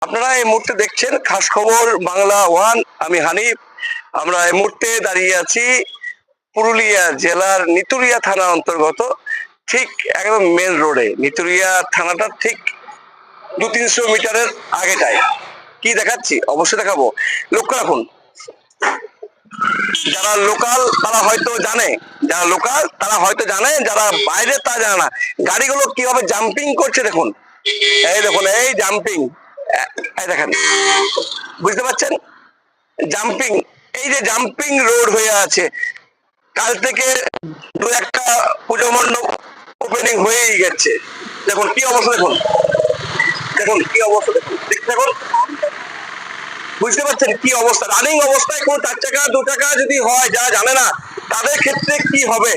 আপনারা এই মুহূর্তে দেখছেন খাস খবর বাংলা ওয়ান। আমি হানিফ। আমরা এই মুহূর্তে দাঁড়িয়ে আছি পুরুলিয়া জেলার নিতুড়িয়া থানা অন্তর্গত ঠিক একদম মেন রোডে। নিতুড়িয়া থানাটা ঠিক 200-300 মিটারের আগেটায়। কি দেখাচ্ছি? অবশ্যই দেখাবো, লক্ষ্য রাখুন। যারা লোকাল তারা হয়তো জানে, যারা লোকাল তারা হয়তো জানে, যারা বাইরে তা জানে না। গাড়িগুলো কিভাবে জাম্পিং করছে দেখুন, এই দেখুন, এই জাম্পিং, এই দেখেন, বুঝতে পারছেন? জাম্পিং, এই যে জাম্পিং রোড হয়ে আছে। কাল থেকে 2-1টা পুজো মণ্ডপ ওপেনিং হয়েই গেছে। দেখুন কি অবস্থা, দেখুন দেখুন কি অবস্থা, দেখুন দেখুন, বুঝতে পারছেন কি অবস্থা? রানিং অবস্থায় কোন 4 চাকা 2 চাকা যদি হয়, যারা জানে না তাদের ক্ষেত্রে কি হবে?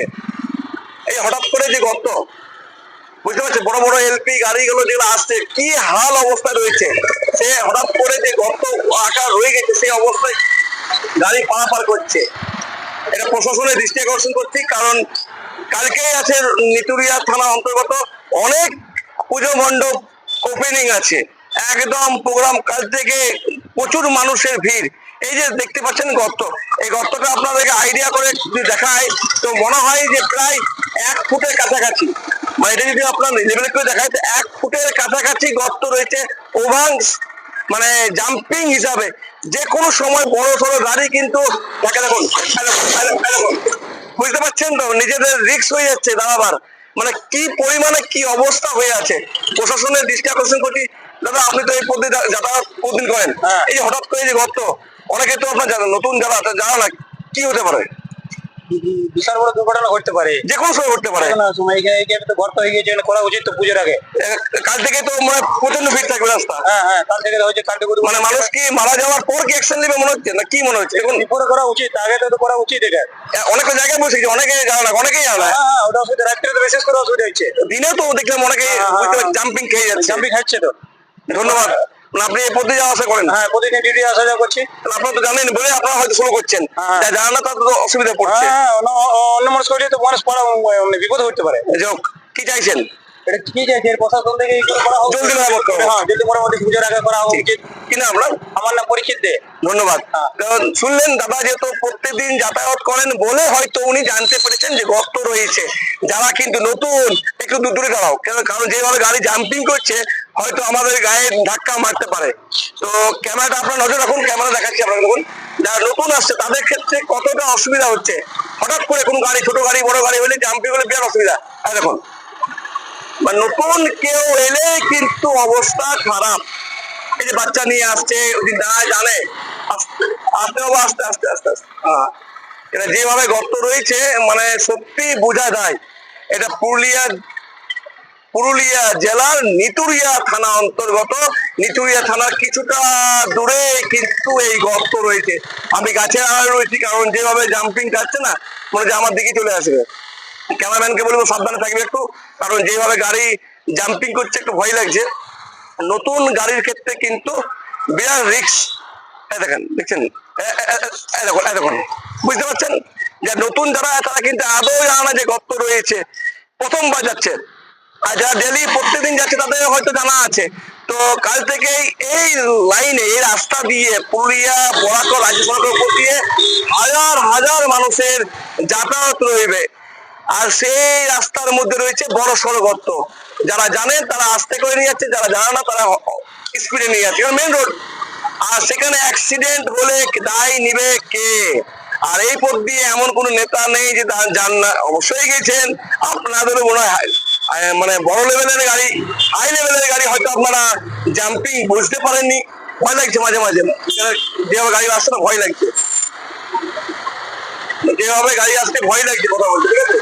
এই হঠাৎ করে যে গর্ত, বুঝতে পারছেন, বড় বড় এলপি গাড়িগুলো যেগুলো আসছে কি হাল অবস্থা রয়েছে, সে হঠাৎ করে যে গর্ত আকার রয়ে গেছে সেই অবস্থায় গাড়ি পারাপার করছে। এটা প্রশাসনের দৃষ্টি আকর্ষণ করছি, কারণ কালকেই আছে নিতুড়িয়া থানা অন্তর্গত অনেক পুজো মণ্ডপ ওপেনিং আছে। একদম প্রোগ্রাম কাল থেকে প্রচুর মানুষের ভিড়। এই যে দেখতে পাচ্ছেন গর্ত, এই গর্তটা আপনাদেরকে আইডিয়া করে যদি দেখায় তো মনে হয় যে প্রায় 1 ফুটের কাছাকাছি। মানে এটা যদি আপনার লেভেল করে দেখায় তো 1 ফুটের কাছাকাছি গর্ত রয়েছে। ওভাং মানে জাম্পিং হিসাবে যে কোনো সময় বড় সড়ো গাড়ি কিন্তু দেখুন, বুঝতে পারছেন তো, নিজেদের রিস্ক হয়ে যাচ্ছে দাঁড়াবার। মানে কি পরিমাণে কি অবস্থা হয়ে আছে, প্রশাসনের দৃষ্টি আকর্ষণ করছি। দাদা, আপনি তো এই পদ্ধতি যাতায়াত প্রতিদিন করেন, এই যে হঠাৎ করে যে গর্ত, অনেকে তো আপনার জানেন, নতুন যারা জানা না কি হতে পারে, বিশাল বড় দুর্ঘটনা ঘটতে পারে, যে কোনো সময় ঘটতে পারে। সময় তো গর্ত হয়ে গেছে, করা উচিত তো পুজোর আগে। কাল থেকে তো মানে প্রচন্ড ভিড় থাকবে রাস্তা। হ্যাঁ, কাল থেকে হয়েছে, কাল থেকে মানে মানুষ কি মারা যাওয়ার পর কি অ্যাকশন নেবে মনে হচ্ছে, না কি মনে হচ্ছে? এখন বিপরে করা উচিত, আগে তো করা উচিত। এটা অনেক জায়গায় বসেছে, অনেকে জানে না, অনেকেই জানে না। হ্যাঁ, ওটা অসুবিধা, রাত্রে তো বিশেষ করে অসুবিধা হচ্ছে। দিনে তো দেখলাম অনেকে জাম্পিং খেয়ে যাচ্ছে, জাম্পিং খাচ্ছে তো। ধন্যবাদ। আপনি এই পদ্ধতি যাওয়া আসা করেন? হ্যাঁ, প্রতিদিন ডিউটি আসা যাওয়া করছি। আপনারা তো জানেন বলে আপনারা হয়তো শুরু করছেন, জানা না তারা তো অসুবিধা পড়ছে। হ্যাঁ, অন্য মানুষ করলে তো মানুষ পড়া বিপদ হতে পারে। যাক, কি চাইছেন? এটা কি চাইছে প্রশাসন থেকে জলদি মেরামত করো। হ্যাঁ, জলদি মোটামুটি পুজোর আগে করা উচিত। কিনা আপনার? আমার নাম পরিচিত দে। ধন্যবাদ। কারণ শুনলেন দাদা যেহেতু প্রত্যেকদিন যাতায়াত করেন বলে হয়তো উনি জানতে পেরেছেন যে গর্ত রয়েছে। যারা কিন্তু নতুন একটু দূরে দাঁড়াও, কারণ যেভাবে গাড়ি জাম্পিং করছে হয়তো আমাদের গায়ে ধাক্কা মারতে পারে। তো ক্যামেরাটা আপনার নজর রাখুন, ক্যামেরা দেখাচ্ছি আপনাকে। দেখুন যারা নতুন আসছে তাদের ক্ষেত্রে কতটা অসুবিধা হচ্ছে। হঠাৎ করে কোনো গাড়ি, ছোট গাড়ি বড় গাড়ি হলে জাম্পিং হলে বিরাট অসুবিধা। আর দেখুন, নতুন কেউ এলে কিন্তু অবস্থা খারাপ। এই যে বাচ্চা নিয়ে আসছে, যদি না জানে আস্তে হবে, আস্তে আস্তে আস্তে আস্তে। এটা যেভাবে গর্ত রয়েছে মানে সত্যি বোঝা যায় এটা পুরুলিয়া জেলার নিতুড়িয়া থানা অন্তর্গত। নিতুড়িয়া থানার কিছুটা দূরে কিন্তু এই গর্ত রয়েছে। আমি গাছে আড়ালে রয়েছি, কারণ যেভাবে জাম্পিং যাচ্ছে না মনে হচ্ছে আমার দিকে চলে আসবে। ক্যামেরাম্যানকে বলবো সাবধানে থাকবে একটু, কারণ যেভাবে গাড়ি জাম্পিং করছে একটু ভয় লাগছে। নতুন গাড়ির ক্ষেত্রে কিন্তু বিরাট রিস্ক। দেখেন, দেখছেন, দেখুন, বুঝতে পারছেন যে নতুন যারা তারা কিন্তু আদৌ জানা না যে গর্ত রয়েছে, প্রথমবার যাচ্ছে। আর যারা ডেলি প্রত্যেকদিন যাচ্ছে তাদের হয়তো জানা আছে। তো কাল থেকে এই লাইনে, এই রাস্তা দিয়ে পুরুলিয়া বরাকর রাজ্য সড়কের উপর দিয়ে হাজার হাজার মানুষের যাতায়াত রইবে। আর সেই রাস্তার মধ্যে রয়েছে বড় সড়ো গর্ত। যারা জানেন তারা আস্তে করে নিয়ে যাচ্ছে, যারা জানে না তারা স্পিডে নিয়ে যাচ্ছে, মেন রোড। আর সেখানে অ্যাক্সিডেন্ট হলে দায় নিবে কে? আর এই পথ দিয়ে এমন কোন নেতা নেই যে যান না, অবশ্যই গেছেন। আপনাদের মনে হয় মানে বড় লেভেলের গাড়ি, হাই লেভেলের গাড়ি হয়তো আপনারা জাম্পিং বুঝতে পারেননি, ভয় লাগছে মাঝে মাঝে। যেভাবে গাড়ি আসছে না ভয় লাগছে, যেভাবে গাড়ি আসতে ভয় লাগছে কথা বলতে, ঠিক আছে?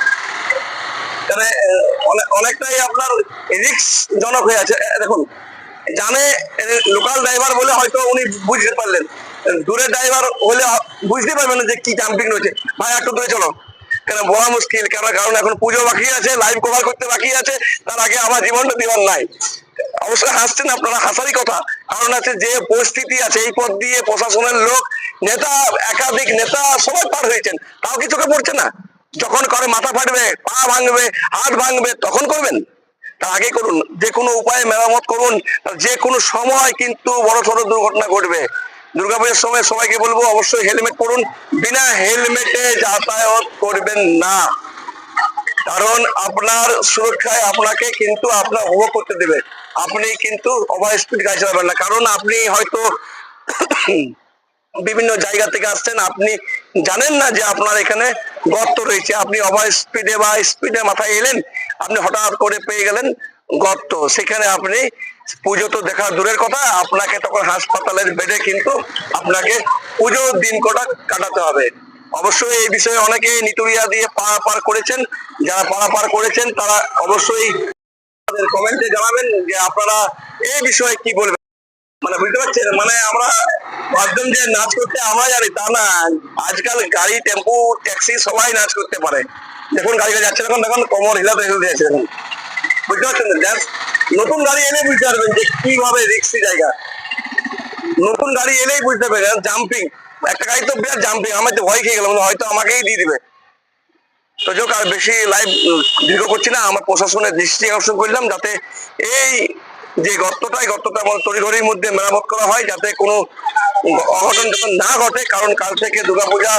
অনেকটাই আপনার রিস্ক জনক হয়ে আছে। দেখুন, জানে লোকাল ড্রাইভার বলে হয়তো উনি বুঝতে পারলেন, দূরের ড্রাইভার হলে বুঝতে পারবেন না যে কি জাম্পিং রয়েছে। ভাই একটু দূরে চলো, কেন বলা মুশকিল, কারণ এখন পুজো বাকি আছে, লাইভ কভার করতে বাকি আছে, তার আগে আমার জীবনটা দিবার নাই। অবশ্যই হাসছেন আপনারা, হাসারই কথা, কারণ আছে যে পরিস্থিতি আছে এই পথ দিয়ে প্রশাসনের লোক, নেতা, একাধিক নেতা সবাই পার হয়েছেন, তাও কি চোখে পড়ছে না? যখন করে মাথা ফাটবে, পা ভাঙবে, হাত ভাঙবে তখন করবেন? তার আগে করুন, যে কোনো উপায়ে মেরামত করুন, যে কোনো সময় কিন্তু বড় সড় দুর্ঘটনা ঘটবে। দুর্গাপূজার সময় সবাইকে বলবো অবশ্যই হেলমেট পরুন, বিনা হেলমেটে যাতায়াত করবেন না, কারণ আপনার সুরক্ষায় আপনাকে কিন্তু আপনার উপভোগ করতে দেবে। আপনি কিন্তু ওভার স্পিড গাড়ি চালাবেন না, কারণ আপনি হয়তো বিভিন্ন জায়গা থেকে আসছেন, আপনি জানেন না যে আপনার এখানে গর্ত রয়েছে, আপনি ওভার স্পিডে বা স্পিডে মাথায় এলেন, আপনি হঠাৎ করে পেয়ে গেলেন গর্ত, সেখানে আপনি পুজো তো দেখা দূরের কথা, আপনাকে তখন হাসপাতালের বেডে কিন্তু আপনাকে পুজোর দিন কটা কাটাতে হবে। অবশ্যই এই বিষয়ে অনেকে নিতুরিয়া দিয়ে পারাপার করেছেন, যারা পারাপার করেছেন তারা অবশ্যই কমেন্টে জানাবেন যে আপনারা এই বিষয়ে কি বলবেন। মানে বুঝতে পারছেন, মানে আমরা ভাবতাম যে নাচ করতে আমরা জানি, তা না, আজকাল গাড়ি, টেম্পু, ট্যাক্সি সবাই নাচ করতে পারে। দেখুন গাড়িটা যাচ্ছে, এখন দেখুন কোমর হিলাতে হিলতে যাচ্ছে, দেখুন, বুঝতে পারছেন। নতুন গাড়ি এলে বুঝতে পারবেন যে কিভাবে রিক্সি জায়গা, নতুন গাড়ি এলেই বুঝতে পারবেন। জাম্পিং, একটা গাড়ি তো বিরাট জাম্পিং, আমার তো ভয় খেয়ে গেলাম, হয়তো আমাকেই দিয়ে দিবে। তো যোগ আর বেশি লাইভ দীর্ঘ করছি না, আমার প্রশাসনের দৃষ্টি আকর্ষণ করলাম যাতে এই যে গর্তটা, এই গর্তটা তড়িঘড়ির মধ্যে মেরামত করা হয়, যাতে কোনো অঘটন যখন না ঘটে। কারণ কাল থেকে দুর্গাপূজা,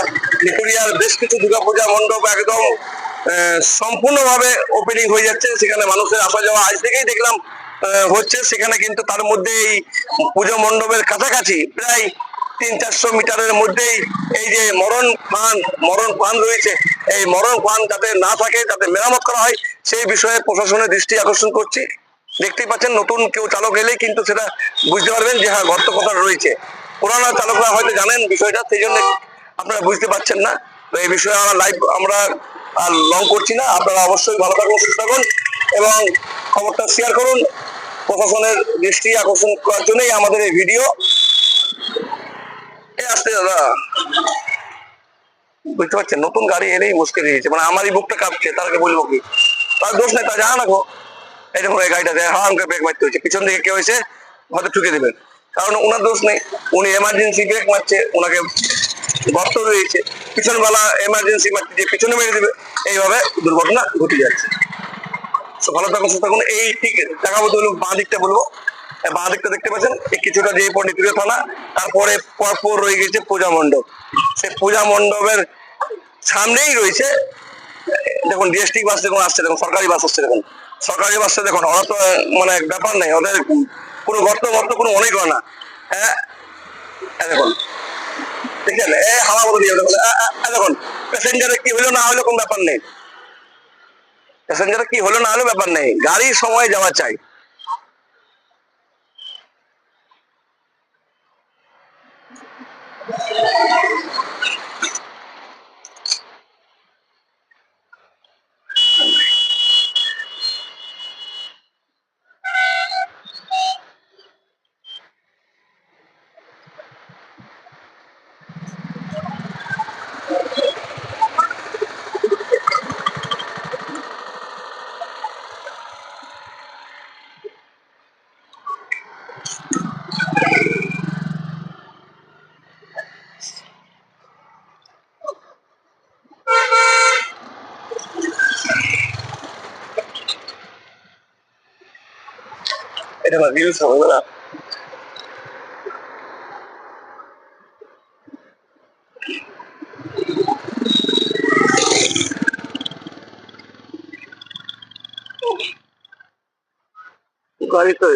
নিতুরিয়ার বেশ কিছু দুর্গাপূজা মণ্ডপ একদম সম্পূর্ণভাবে ওপেনিং হয়ে যাচ্ছে, সেখানে মানুষের আসা যাওয়া আজ থেকেই দেখলাম হচ্ছে। সেখানে কিন্তু তার মধ্যে এই পুজো মণ্ডপের কাছাকাছি প্রায় 300-400 মিটারের মধ্যেই এই যে মরণ ফান রয়েছে, এই মরণ ফান যাতে না থাকে, যাতে মেরামত করা হয়, সেই বিষয়ে প্রশাসনের দৃষ্টি আকর্ষণ করছি। দেখতেই পাচ্ছেন নতুন কেউ চালক এলেই কিন্তু সেটা বুঝতে পারবেন যে হ্যাঁ গর্ত কোথায় রয়েছে। পুরানো চালকরা হয়তো জানেন বিষয়টা, সেই জন্য আপনারা বুঝতে পারছেন না। তো এই বিষয়ে আমরা আর লং করছি না, আপনারা অবশ্যই ভালো থাকুন, সুস্থ থাকুন এবং খবরটা শেয়ার করুন। প্রশাসনের দৃষ্টি আকর্ষণ করার জন্যই আমাদের এই ভিডিও। আসতে দাদা, বুঝতে পারছেন, নতুন গাড়ি এলেই মুশকিল হয়ে গেছে, মানে আমারই বুকটা কাঁপছে, তারকে বলবো কি, তার দোষ নেই, তা জানা রাখো। এই দেখুন এই গাড়িটাতে হারাম করে ব্রেক মারতে হচ্ছে, পিছন দিকে কেউ এসে হয়তো ঠুকে দেবেন, কারণ ওনার দোষ নেই, উনি এমার্জেন্সি ব্রেক মারছে, ওনাকে গর্ত রয়েছে, পিছনবেলা এমার্জেন্সি মারছে যে পিছনে মেরে দেবে, এইভাবে দুর্ঘটনা ঘটে যাচ্ছে। তো ভালো থাকুন, সুস্থ থাকুন। এই ঠিক দেখাবো তো বাঁ দিকটা বলবো, বাঁ দিকটা দেখতে পাচ্ছেন এই কিছুটা যে পন্ডিতুরিয়া থানা, তারপরে পরপর রয়ে গেছে পূজা মণ্ডপ। সেই পূজা মণ্ডপের সামনেই রয়েছে দেখুন ডিএসটি বাস, দেখুন আসছে, দেখুন সরকারি বাস আসছে, দেখুন সরকারি বাসটা দেখুন, ওরা তো মানে ব্যাপার নেই, ওদের কোনো গর্ত কোনো অনেক হয় না। হ্যাঁ দেখুন, দেখছেন এই হাওয়া মতো দিয়ে দেখুন, দেখুন প্যাসেঞ্জারের কি হলো না হলো কোনো ব্যাপার নেই, প্যাসেঞ্জারের কি হলো না হলো ব্যাপার নেই, গাড়ির সময় যাওয়া চাই। এটা রিলস হবে না, গাড়ি তো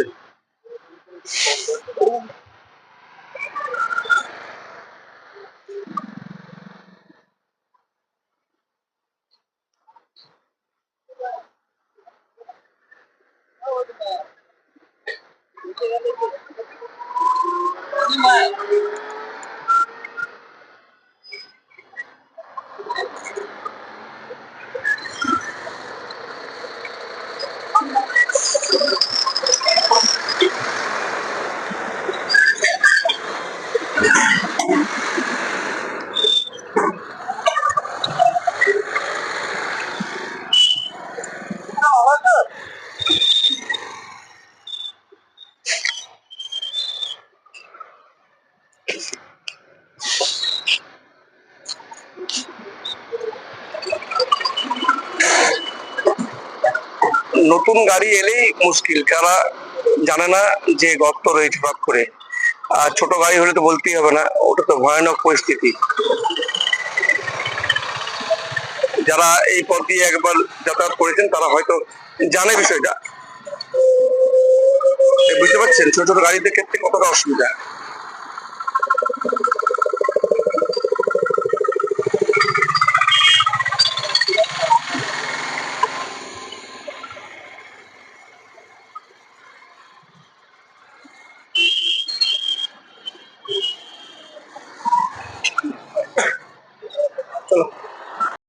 নতুন গাড়ি এলেই মুশকিল, যারা জানে না যে গর্ত রয়েছে হঠাৎ করে। আর ছোট গাড়ি হলে তো বলতেই হবে না, ওটা তো ভয়ানক পরিস্থিতি। যারা এই পথ দিয়ে একবার যাতায়াত করেছেন তারা হয়তো জানে বিষয়টা। বুঝতে পারছেন ছোট ছোট গাড়িদের ক্ষেত্রে কতটা অসুবিধা।